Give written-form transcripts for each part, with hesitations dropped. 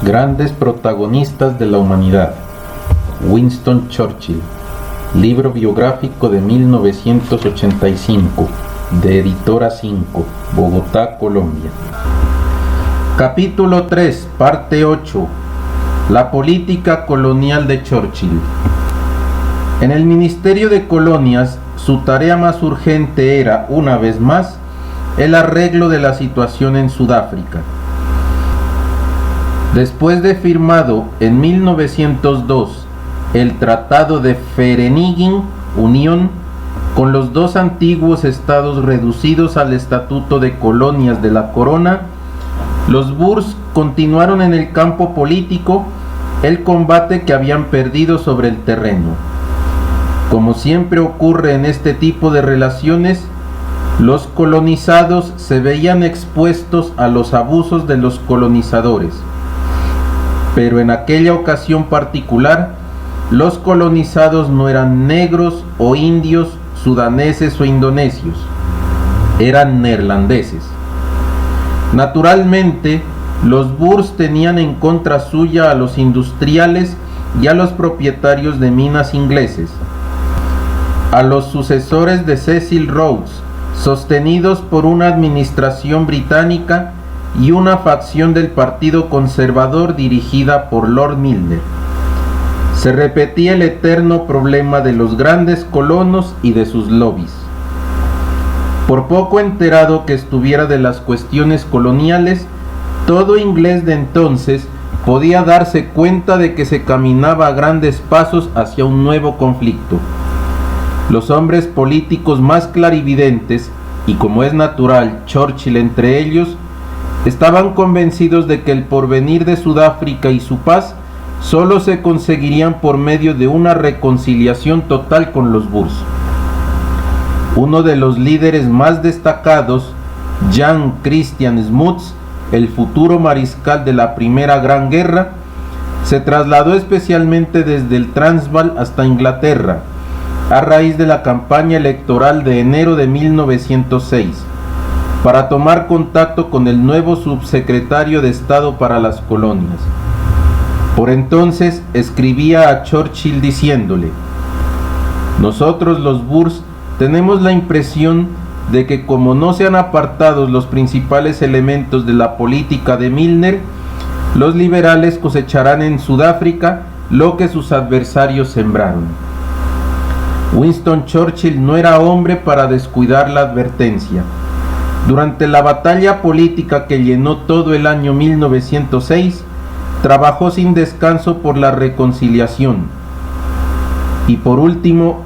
Grandes protagonistas de la humanidad. Winston Churchill. Libro biográfico de 1985, de Editora 5, Bogotá, Colombia. Capítulo 3, parte 8. La política colonial de Churchill. En el Ministerio de Colonias, su tarea más urgente era, una vez más, el arreglo de la situación en Sudáfrica. Después de firmado en 1902 el Tratado de Vereeniging, Unión, con los dos antiguos estados reducidos al estatuto de colonias de la corona, los Boers continuaron en el campo político el combate que habían perdido sobre el terreno. Como siempre ocurre en este tipo de relaciones, los colonizados se veían expuestos a los abusos de los colonizadores. Pero en aquella ocasión particular, los colonizados no eran negros o indios, sudaneses o indonesios, eran neerlandeses. Naturalmente, los Boers tenían en contra suya a los industriales y a los propietarios de minas ingleses, a los sucesores de Cecil Rhodes, sostenidos por una administración británica y una facción del Partido Conservador dirigida por Lord Milner. Se repetía el eterno problema de los grandes colonos y de sus lobbies. Por poco enterado que estuviera de las cuestiones coloniales, todo inglés de entonces podía darse cuenta de que se caminaba a grandes pasos hacia un nuevo conflicto. Los hombres políticos más clarividentes, y como es natural, Churchill entre ellos, estaban convencidos de que el porvenir de Sudáfrica y su paz solo se conseguirían por medio de una reconciliación total con los Boers. Uno de los líderes más destacados, Jan Christian Smuts, el futuro mariscal de la Primera Gran Guerra, se trasladó especialmente desde el Transvaal hasta Inglaterra, a raíz de la campaña electoral de enero de 1906, para tomar contacto con el nuevo subsecretario de Estado para las colonias. Por entonces escribía a Churchill diciéndole: «Nosotros los Boers tenemos la impresión de que como no se han apartado los principales elementos de la política de Milner, los liberales cosecharán en Sudáfrica lo que sus adversarios sembraron». Winston Churchill no era hombre para descuidar la advertencia. Durante la batalla política que llenó todo el año 1906, trabajó sin descanso por la reconciliación. Y por último,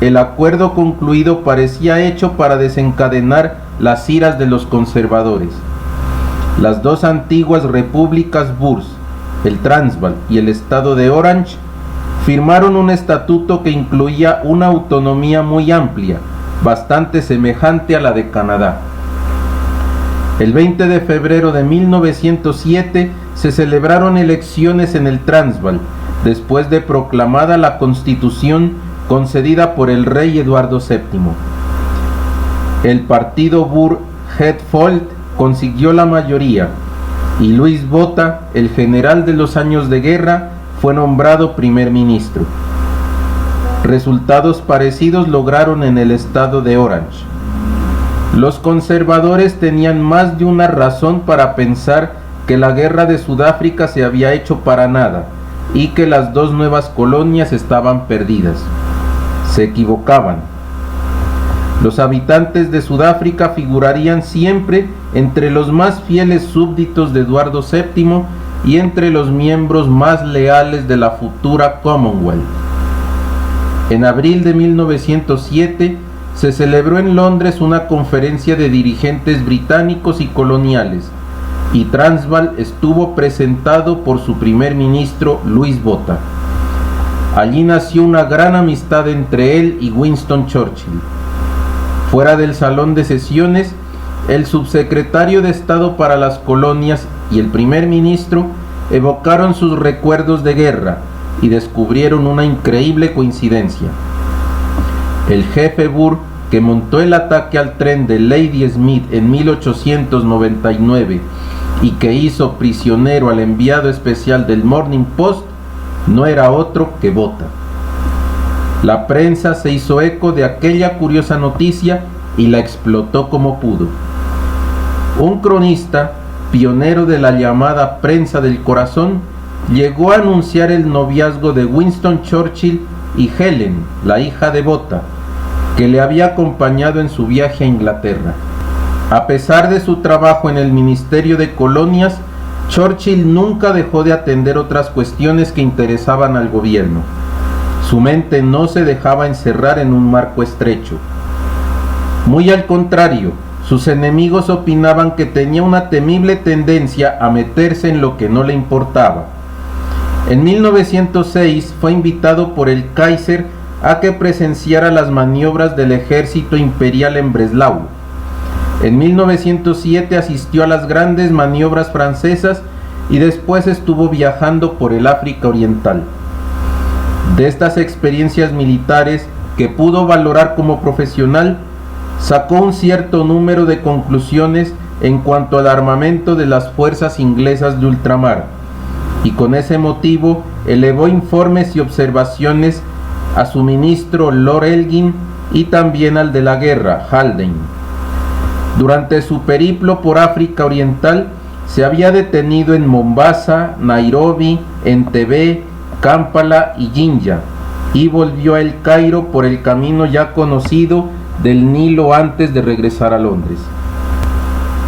el acuerdo concluido parecía hecho para desencadenar las iras de los conservadores. Las dos antiguas repúblicas Boers, el Transvaal y el estado de Orange, firmaron un estatuto que incluía una autonomía muy amplia, bastante semejante a la de Canadá. El 20 de febrero de 1907 se celebraron elecciones en el Transvaal, después de proclamada la Constitución concedida por el rey Eduardo VII. El partido Boer Het-Volt consiguió la mayoría y Louis Botha, el general de los años de guerra, fue nombrado primer ministro. Resultados parecidos lograron en el estado de Orange. Los conservadores tenían más de una razón para pensar que la guerra de Sudáfrica se había hecho para nada y que las dos nuevas colonias estaban perdidas. Se equivocaban. Los habitantes de Sudáfrica figurarían siempre entre los más fieles súbditos de Eduardo VII y entre los miembros más leales de la futura Commonwealth. En abril de 1907 se celebró en Londres una conferencia de dirigentes británicos y coloniales, y Transvaal estuvo presentado por su primer ministro Louis Botha. Allí nació una gran amistad entre él y Winston Churchill. Fuera del salón de sesiones, el subsecretario de Estado para las colonias y el primer ministro evocaron sus recuerdos de guerra y descubrieron una increíble coincidencia. El jefe Boer que montó el ataque al tren de Ladysmith en 1899 y que hizo prisionero al enviado especial del Morning Post no era otro que Botha. La prensa se hizo eco de aquella curiosa noticia y la explotó como pudo. Un cronista, pionero de la llamada prensa del corazón, llegó a anunciar el noviazgo de Winston Churchill y Helen, la hija de Botha, que le había acompañado en su viaje a Inglaterra. A pesar de su trabajo en el Ministerio de Colonias, Churchill nunca dejó de atender otras cuestiones que interesaban al gobierno. Su mente no se dejaba encerrar en un marco estrecho. Muy al contrario, sus enemigos opinaban que tenía una temible tendencia a meterse en lo que no le importaba. En 1906 fue invitado por el Kaiser a que presenciara las maniobras del ejército imperial en Breslau. En 1907 asistió a las grandes maniobras francesas y después estuvo viajando por el África Oriental. De estas experiencias militares, que pudo valorar como profesional, sacó un cierto número de conclusiones en cuanto al armamento de las fuerzas inglesas de ultramar, y con ese motivo elevó informes y observaciones a su ministro Lord Elgin y también al de la guerra, Haldane. Durante su periplo por África Oriental se había detenido en Mombasa, Nairobi, Entebbe, Kampala y Jinja, y volvió a El Cairo por el camino ya conocido del Nilo antes de regresar a Londres.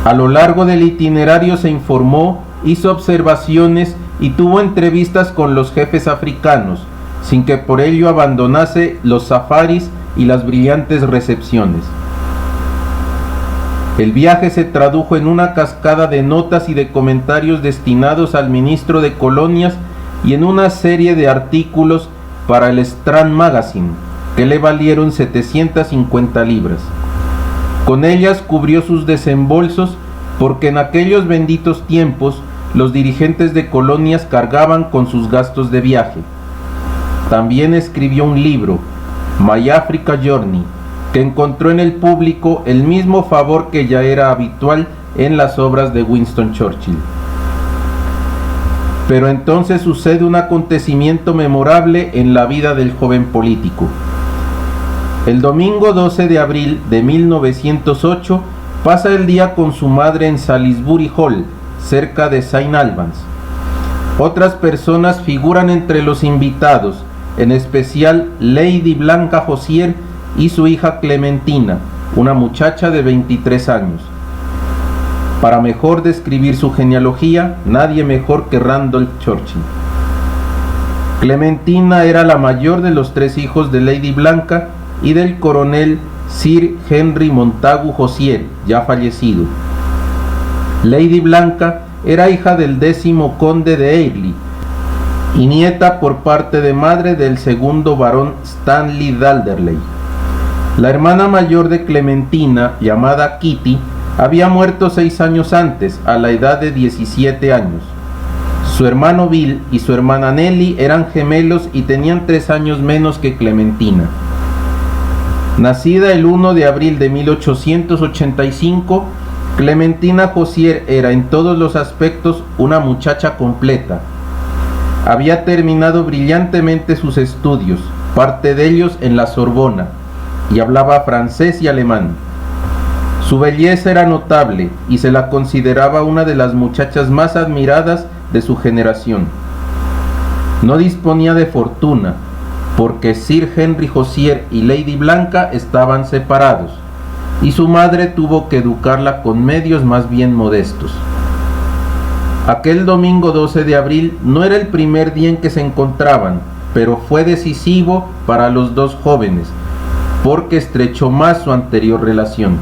A lo largo del itinerario se informó, hizo observaciones y tuvo entrevistas con los jefes africanos, sin que por ello abandonase los safaris y las brillantes recepciones. El viaje se tradujo en una cascada de notas y de comentarios destinados al ministro de Colonias y en una serie de artículos para el Strand Magazine, que le valieron 750 libras. Con ellas cubrió sus desembolsos, porque en aquellos benditos tiempos los dirigentes de colonias cargaban con sus gastos de viaje. También escribió un libro, My Africa Journey, que encontró en el público el mismo favor que ya era habitual en las obras de Winston Churchill. Pero entonces sucede un acontecimiento memorable en la vida del joven político. El domingo 12 de abril de 1908 pasa el día con su madre en Salisbury Hall, cerca de St. Albans. Otras personas figuran entre los invitados, en especial Lady Blanca Josier y su hija Clementina, una muchacha de 23 años. Para mejor describir su genealogía, nadie mejor que Randolph Churchill. Clementina era la mayor de los 3 hijos de Lady Blanca y del coronel Sir Henry Montagu Josier, ya fallecido. Lady Blanca era hija del 10º conde de Airlie y nieta por parte de madre del 2º barón Stanley Dalderley. La hermana mayor de Clementina, llamada Kitty, había muerto 6 años antes, a la edad de 17 años. Su hermano Bill y su hermana Nellie eran gemelos y tenían 3 años menos que Clementina. Nacida el 1 de abril de 1885, Clementina Josier era en todos los aspectos una muchacha completa. Había terminado brillantemente sus estudios, parte de ellos en la Sorbona, y hablaba francés y alemán. Su belleza era notable y se la consideraba una de las muchachas más admiradas de su generación. No disponía de fortuna, porque Sir Henry Josier y Lady Blanca estaban separados, y su madre tuvo que educarla con medios más bien modestos. Aquel domingo 12 de abril no era el primer día en que se encontraban, pero fue decisivo para los dos jóvenes, porque estrechó más su anterior relación.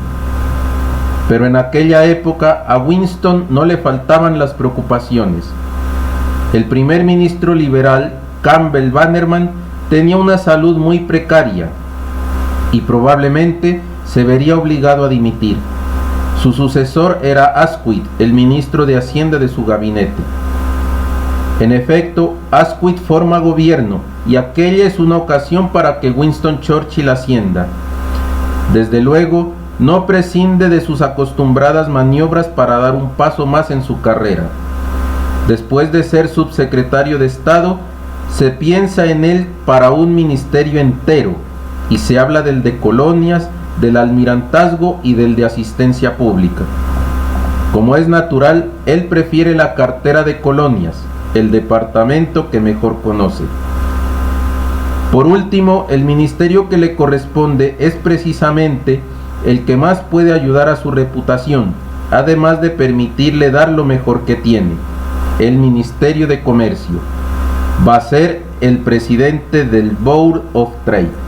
Pero en aquella época a Winston no le faltaban las preocupaciones. El primer ministro liberal, Campbell Bannerman, tenía una salud muy precaria y probablemente se vería obligado a dimitir. Su sucesor era Asquith, el ministro de Hacienda de su gabinete. En efecto, Asquith forma gobierno y aquella es una ocasión para que Winston Churchill ascienda. Desde luego, no prescinde de sus acostumbradas maniobras para dar un paso más en su carrera. Después de ser subsecretario de Estado, se piensa en él para un ministerio entero y se habla del de colonias, del almirantazgo y del de asistencia pública. Como es natural, él prefiere la cartera de colonias, el departamento que mejor conoce. Por último, el ministerio que le corresponde es precisamente el que más puede ayudar a su reputación, además de permitirle dar lo mejor que tiene, el Ministerio de Comercio. Va a ser el presidente del Board of Trade.